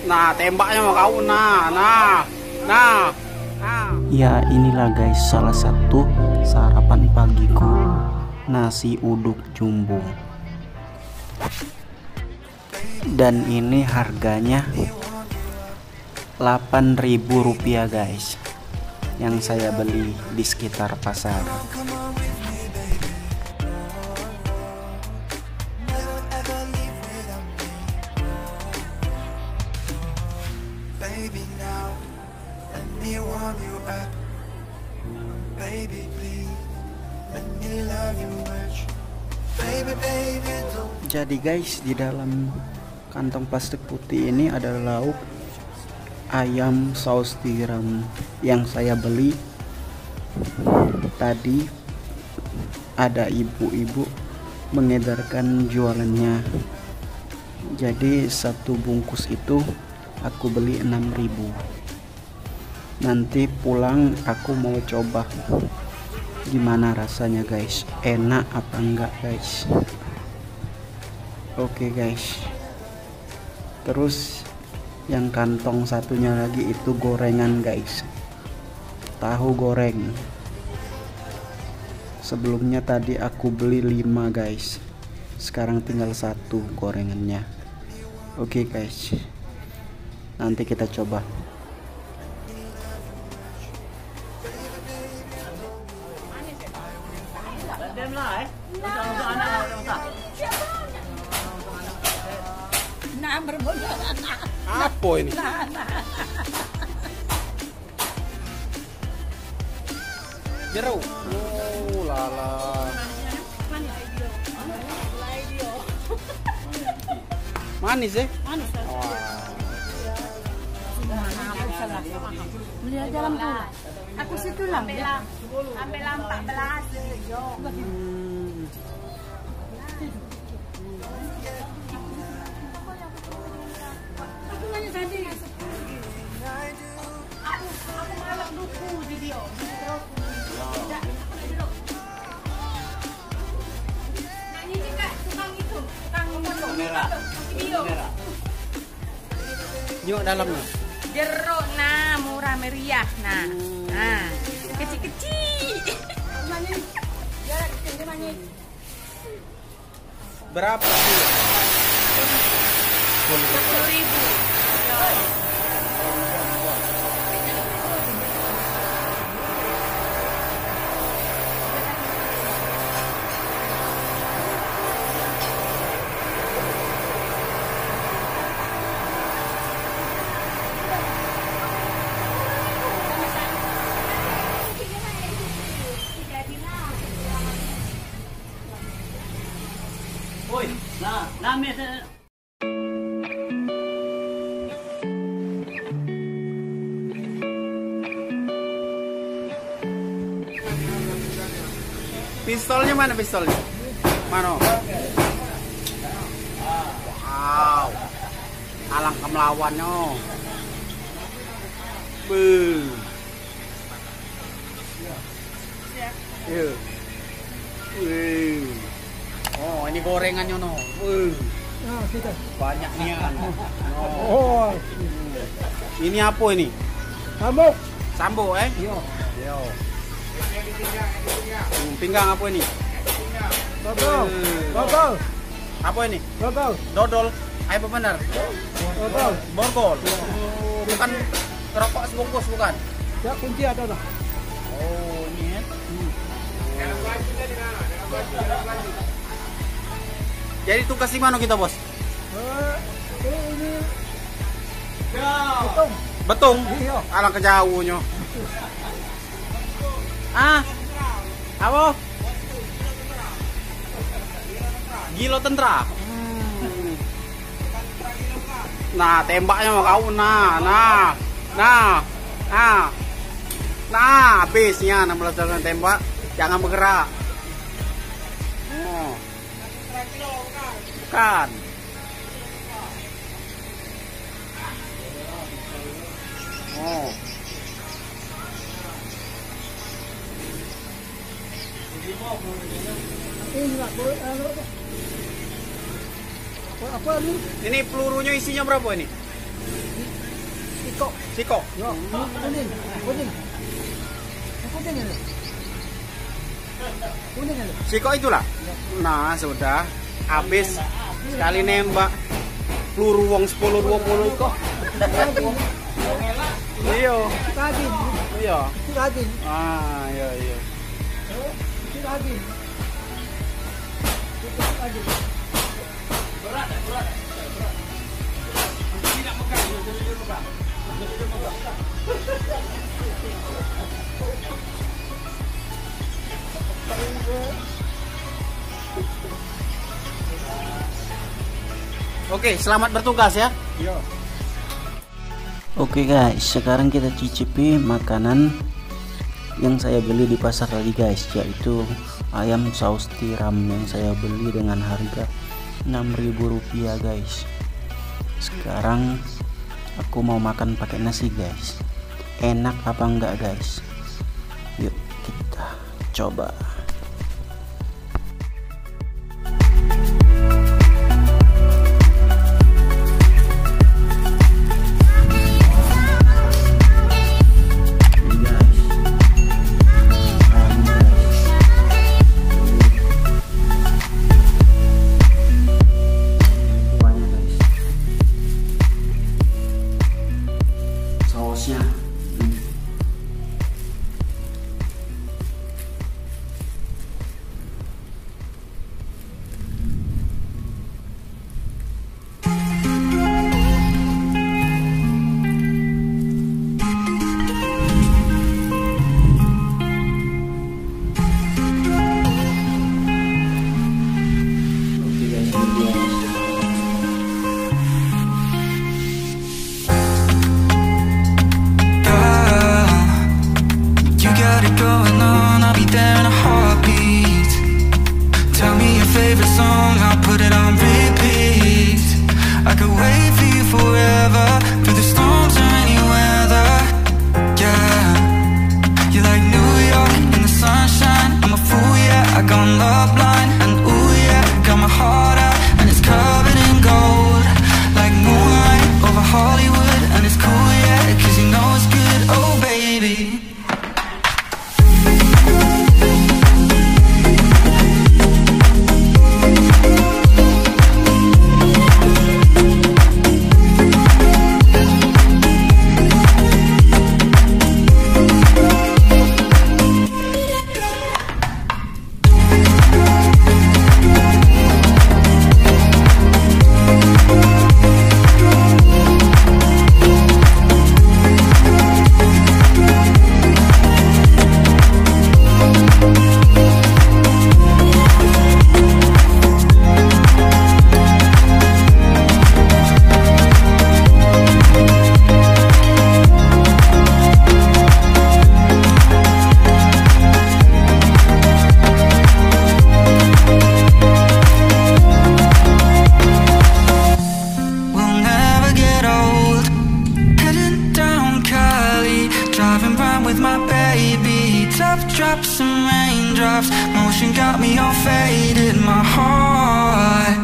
Nah, tembaknya mau kau. Nah. Ya inilah guys salah satu sarapan pagiku, nasi uduk jumbo. Dan ini harganya Rp8.000 guys, yang saya beli di sekitar pasar. Jadi guys, di dalam kantong plastik putih ini ada lauk ayam saus tiram yang saya beli tadi. Ada ibu-ibu mengedarkan jualannya. Jadi satu bungkus itu aku beli 6.000. Nanti pulang aku mau coba gimana rasanya guys, enak apa enggak guys. Oke guys, terus yang kantong satunya lagi itu gorengan guys, tahu goreng. Sebelumnya tadi aku beli 5 guys, sekarang tinggal 1 gorengannya. Oke guys, nanti kita coba. Apa ini? Jeruk. Oh lala. Manis ya? Manis. Melihat jalan pulang. Aku situ lah. Ambil lampak belas. Aku nanya tadi. Aku malam duku di dia. Nanya juga tukang itu, tukang merah. Yuk dalamnya. Jeruk nah murah meriah nah. Nah, kecil-kecil. Berapa sih? 10.000. Oi, nah mesa. Pistolnya mana pistolnya? Mana? Wow. Alangkah melawannya. Yuk. Oh, ini gorengannya no. Banyak nih. Oh, Ini apa ini? kamu? Sambo Yo. Pinggang apa ini? Dodol. Dodol. Apa ini? Dodol. Dodol. Apa benar? Dodol. Borgol. Bukan rokok sebungkus bukan? Ya kunci ada lah. Oh, ini ya. Jadi tugas di mana kita, Bos? Ini Betung. Iya. Alangkah jauhnya. Apa? Gilo tentara. Nah, tembaknya mau kau. Nah, habisnya 16 dengan tembak. Jangan bergerak. Oh. Bukan. Oh. Apa ini? Ini pelurunya isinya berapa ini? Ini Siko. Ya, kuning. Kuning. Kuning ini. Kuning ini. Siko itulah. Nah, sudah habis sekali nembak peluru wong 10-20 kok. Iya. Lagi. Iya. Lagi. Ah, iya iya. Lagi. Lagi. Oke, selamat bertugas ya. Ya. Oke guys, sekarang kita cicipi makanan yang saya beli di pasar tadi guys, yaitu ayam saus tiram yang saya beli dengan harga Rp6.000 guys. Sekarang aku mau makan pakai nasi guys. Enak apa enggak guys? Yuk kita coba. Sausnya oke guys, ini dia. You got it going on, I'll be there in a heartbeat. Tell me your favorite song, I'll put it on repeat. I could wait for you forever, through the storms or any weather. Yeah, you're like New York in the sunshine. I'm a fool, yeah, I got love blind. And ooh yeah, got my heart out, and it's covered in gold. Like moonlight over Hollywood, and it's cool, yeah, 'cause you know it's good, oh baby. We'll never get old. Heading down Cali, driving round with my baby. Tough drops and raindrops, motion got me all faded. My heart